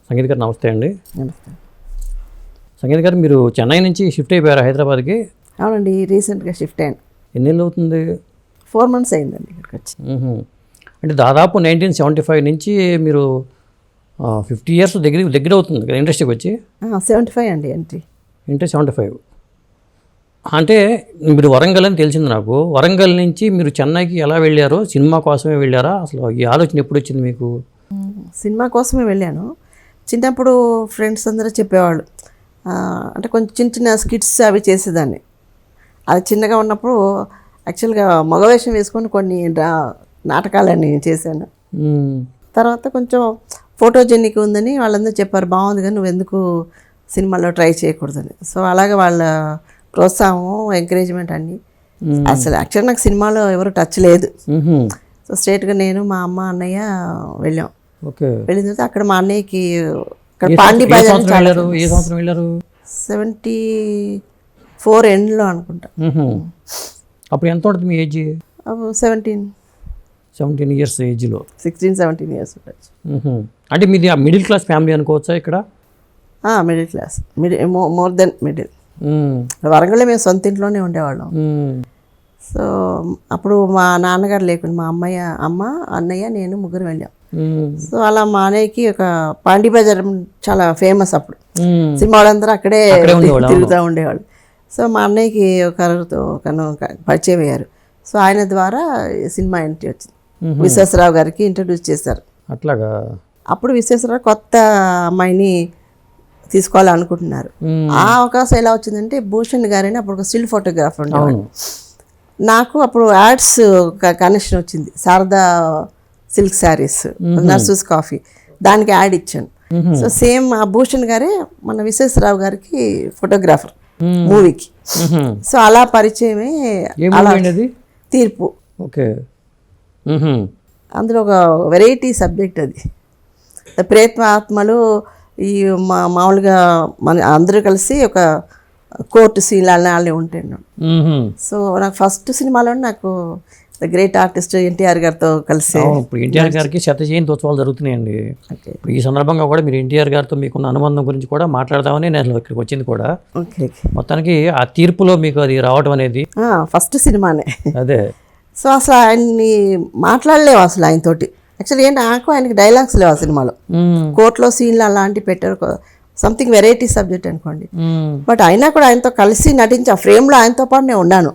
సంగీత గారు నమస్తే అండి. నమస్తే. సంగీత గారు మీరు చెన్నై నుంచి షిఫ్ట్ అయిపోయారు హైదరాబాద్కి? అవునండి, రీసెంట్గా షిఫ్ట్ అయ్యాను. ఎన్నేళ్ళు అవుతుంది? 4 months అయిందండి ఇక్కడికి వచ్చి. అంటే దాదాపు 1975 నుంచి మీరు 50 years దగ్గర అవుతుంది కదా ఇండస్ట్రీకి వచ్చి? 75 అండి ఎంట్రీ. అంటే 75 అంటే మీరు వరంగల్ అని తెలిసింది నాకు. వరంగల్ నుంచి మీరు చెన్నైకి ఎలా వెళ్ళారో? సినిమా కోసమే వెళ్ళారా? అసలు ఈ ఆలోచన ఎప్పుడు వచ్చింది మీకు? సినిమా కోసమే వెళ్ళాను. చిన్నప్పుడు ఫ్రెండ్స్ అందరూ చెప్పేవాళ్ళు, అంటే కొంచెం చిన్న చిన్న స్కిట్స్ అవి చేసేదాన్ని. అది చిన్నగా ఉన్నప్పుడు యాక్చువల్గా మగవేషం వేసుకొని కొన్ని నాటకాలని చేశాను. తర్వాత కొంచెం ఫోటోజెనిక్ ఉందని వాళ్ళందరూ చెప్పారు, బాగుంది కానీ నువ్వు ఎందుకు సినిమాలో ట్రై చేయకూడదని. సో అలాగే వాళ్ళ ప్రోత్సాహం, ఎంకరేజ్మెంట్ అన్నీ. అసలు యాక్చువల్గా నాకు సినిమాలో ఎవరు టచ్ లేదు. సో స్ట్రైట్గా నేను, మా అమ్మ, అన్నయ్య వెళ్ళాం. వెళ్ళిన తర్వాత అక్కడ మా అన్నయ్యకి పాండి బజార్ 74 ఎండ్లో అనుకుంటా. అప్పుడు ఎంత ఉంటుంది మీ ఏజ్? 17 years ఏజ్లో. 16-17 years ఉండొచ్చు. అంటే మీది మిడిల్ క్లాస్ ఫ్యామిలీ అనుకోవచ్చా ఇక్కడ? Middle class, more than middle. వరంగల్లో మేము సొంత ఇంట్లోనే ఉండేవాళ్ళం. సో అప్పుడు మా నాన్నగారు లేకుండా మా అమ్మ, అన్నయ్య, నేను ముగ్గురు వెళ్ళాం. సో అలా మా అన్నయ్యకి ఒక పాండి బజార్ చాలా ఫేమస్ అప్పుడు. సినిమా వాళ్ళందరూ అక్కడే తిరుగుతూ ఉండేవాళ్ళు. సో మా అన్నయ్యకి ఒకరితో పరిచయం అయ్యారు. సో ఆయన ద్వారా సినిమా ఎంట్రీ వచ్చింది. విశ్వేశ్వరరావు గారికి ఇంట్రడ్యూస్ చేశారు. అట్లాగా అప్పుడు విశ్వేశ్వరరావు కొత్త అమ్మాయిని తీసుకోవాలనుకుంటున్నారు. ఆ అవకాశం ఎలా వచ్చిందంటే, భూషణ్ గారని అప్పుడు ఒక స్టిల్ ఫోటోగ్రాఫర్ ఉండేవాడు. నాకు అప్పుడు యాడ్స్ కనెక్షన్ వచ్చింది. శారదా సిల్క్ శారీస్, నర్సూస్ కాఫీ, దానికి యాడ్ ఇచ్చాను. సో సేమ్ ఆ భూషణ్ గారే మన విశ్వేశ్వరరావు గారికి ఫోటోగ్రాఫర్ మూవీకి. సో అలా పరిచయమే. తీర్పు. ఓకే. అందులో ఒక వెరైటీ సబ్జెక్ట్ అది. ప్రేత్మ ఆత్మలు ఈ మామూలుగా మన అందరూ కలిసి ఒక కోర్టు సీన్ అలానే ఉంటాయి. సో నాకు ఫస్ట్ సినిమాలో నాకు ద గ్రేట్ ఆర్టిస్ట్ ఎన్టీఆర్ గారితో కలిసి. ఇప్పుడు ఎన్టీఆర్ గారికి 100వ జయంతి ఉత్సవాలు జరుగుతున్నాయండి. ఈ సందర్భంగా కూడా మీరు ఎన్టీఆర్ గారితో మీకున్న అనుబంధం గురించి కూడా మాట్లాడదామని నేను ఇక్కడికి వచ్చింది కూడా. మొత్తానికి ఆ తీర్పులో మీకు అది రావడం అనేది ఫస్ట్ సినిమానే. అదే. సో అసలు ఆయన్ని మాట్లాడలేవు అసలు ఆయనతోటి. యాక్చువల్లీ ఏంటి, నాకు ఆయనకి డైలాగ్స్ లేవు ఆ సినిమాలో. కోర్టులో సీన్లు అలాంటివి పెట్టారు, సంథింగ్ వెరైటీ సబ్జెక్ట్ అనుకోండి. బట్ అయినా కూడా ఆయనతో కలిసి నటించి ఆ ఫ్రేమ్లో ఆయనతో పాటు నేను ఉన్నాను.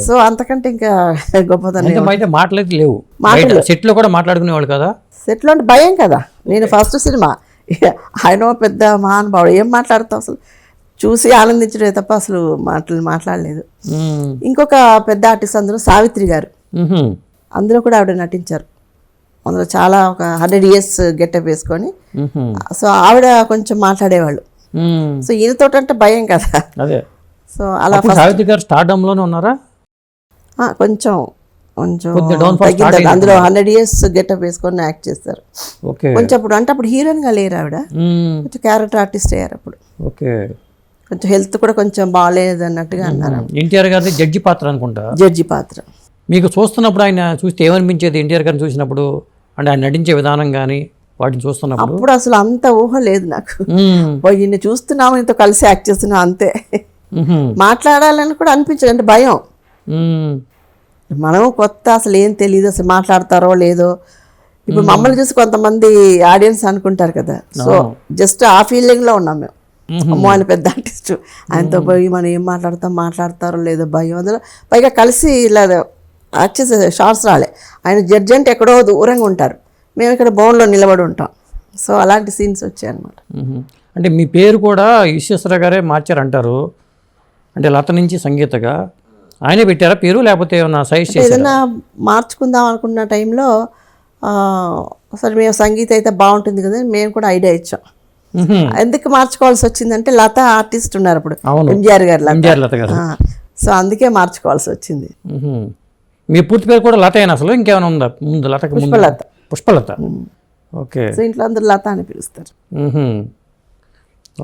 సో అంతకంటే ఇంకా గొప్పతనం మాట్లాడలేదు లేవు. సెట్లో కూడా మాట్లాడుకునేవాళ్ళు కదా. సెట్లో అంటే భయం కదా. నేను ఫస్ట్ సినిమా, ఆయన పెద్ద మహానుభావుడు, ఏం మాట్లాడతావు అసలు, చూసి ఆనందించడే తప్ప అసలు మాట్లాడలేదు. ఇంకొక పెద్ద ఆర్టిస్ట్ అందులో సావిత్రి గారు, అందులో కూడా ఆవిడ నటించారు. అందులో చాలా ఒక 100 years గెటప్ వేసుకొని. సో ఆవిడ కొంచెం మాట్లాడేవాళ్ళు. సో ఈయనతో అంటే భయం కదా. సో అలా సావిత్రి గారు స్టార్డమ్లోనే ఉన్నారా? కొంచెం అందులో 100 years గెటప్ వేసుకొని యాక్ట్ చేస్తారు. కొంచెం అప్పుడు హీరోయిన్గా లేరు ఆవిడ, కొంచెం క్యారెక్టర్ ఆర్టిస్ట్ అయ్యారు అప్పుడు. కొంచెం హెల్త్ కూడా కొంచెం బాగాలేదు అన్నట్టుగా అన్నారు. ఎన్టీఆర్ గారి జడ్జి పాత్ర అనుకుంటా. జడ్జి పాత్ర మీకు చూస్తున్నప్పుడు ఆయన చూస్తే ఏమనిపించేది? ఎన్టీఆర్ గారిని చూసినప్పుడు అంటే ఆయన నటించే విధానం కానీ వాటిని చూస్తున్నప్పుడు? అప్పుడు అసలు అంత ఊహ లేదు నాకు. ఈయన చూస్తున్నాము, ఇంత కలిసి యాక్ట్ చేస్తున్నాం అంతే. మాట్లాడాలని కూడా అనిపించదు, అంటే భయం. మనం కొత్త, అసలు ఏం తెలియదు, అసలు మాట్లాడతారో లేదో. ఇప్పుడు మమ్మల్ని చూసి కొంతమంది ఆడియన్స్ అనుకుంటారు కదా. సో జస్ట్ ఆ ఫీలింగ్లో ఉన్నాం మేము. అమ్మో ఆయన పెద్ద ఆర్టిస్ట్, ఆయనతో పోయి మనం ఏం మాట్లాడతారో లేదో భయం. అందులో పైగా కలిసి ఇలా యాక్ట్ చేసే షార్ట్స్ రాలే. ఆయన జడ్జి అంటే ఎక్కడో దూరంగా ఉంటారు, మేము ఇక్కడ బౌన్లో నిలబడి ఉంటాం. సో అలాంటి సీన్స్ వచ్చాయి అన్నమాట. అంటే మీ పేరు కూడా విశ్వేశ్వరరావు గారే మార్చారంటారు. అంటే లత నుంచి సంగీతగా ఆయనే పెట్టారా పేరు, లేకపోతే ఏమన్నా సజెస్ట్ చేశారా? ఏదైనా మార్చుకుందాం అనుకున్న టైంలో సరే మేము సంగీత అయితే బాగుంటుంది కదా, మేము కూడా ఐడియా ఇచ్చాం. ఎందుకు మార్చుకోవాల్సి వచ్చిందంటే, లత ఆర్టిస్ట్ ఉన్నారు అప్పుడు, ఎంజీఆర్ గారు. సో అందుకే మార్చుకోవాల్సి వచ్చింది. మీ పూర్తి పేరు కూడా లత అయినా అసలు ఇంకేమైనా ఉందా ముందు? లతకి పుష్పలత. పుష్పలత. ఓకే. సో ఇంట్లో అందరూ లత అని పిలుస్తారు.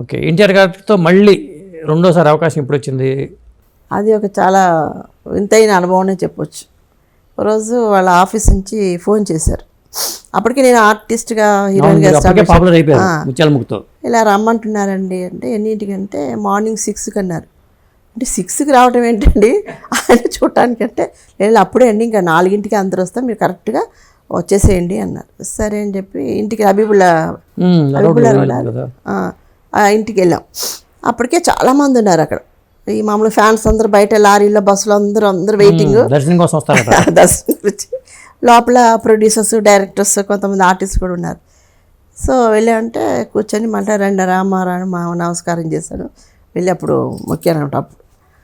ఓకే. ఎన్టీఆర్ గారితో మళ్ళీ రెండోసారి అవకాశం ఎప్పుడు వచ్చింది? అది ఒక చాలా వింతైన అనుభవం చెప్పొచ్చు. ఒకరోజు వాళ్ళ ఆఫీస్ నుంచి ఫోన్ చేశారు, అప్పటికి నేను ఆర్టిస్ట్గా అవును, హీరోయిన్గా మీరు అప్పటికే పాపులర్ అయిపోయారు ముత్యాల ముగ్గుతో. ఇలా రమ్మంటున్నారండి అంటే ఎన్నింటికంటే మార్నింగ్ 6కి అన్నారు. అంటే 6కి రావడం ఏంటండి ఆయన చూడటానికంటే లేదు అప్పుడే అండి ఇంకా 4ంటికి అందరూ వస్తాం మీరు కరెక్ట్గా వచ్చేసేయండి అన్నారు. సరే అని చెప్పి ఇంటికి హబీబుల్లా కదా. ఆ ఇంటికి వెళ్ళాం. అప్పటికే చాలామంది ఉన్నారు అక్కడ. ఈ మామూలు ఫ్యాన్స్ అందరూ బయట లారీలో బస్సులో అందరూ వెయిటింగ్ దర్శనం కోసం వస్తారు దర్శనం గురించి. లోపల ప్రొడ్యూసర్స్ డైరెక్టర్స్ కొంతమంది ఆర్టిస్ట్ కూడా ఉన్నారు. సో వెళ్ళామంటే కూర్చొని మళ్ళీ రండి రామారావు మా నమస్కారం చేశాను. వెళ్ళి అప్పుడు మొక్కాను అనమాట.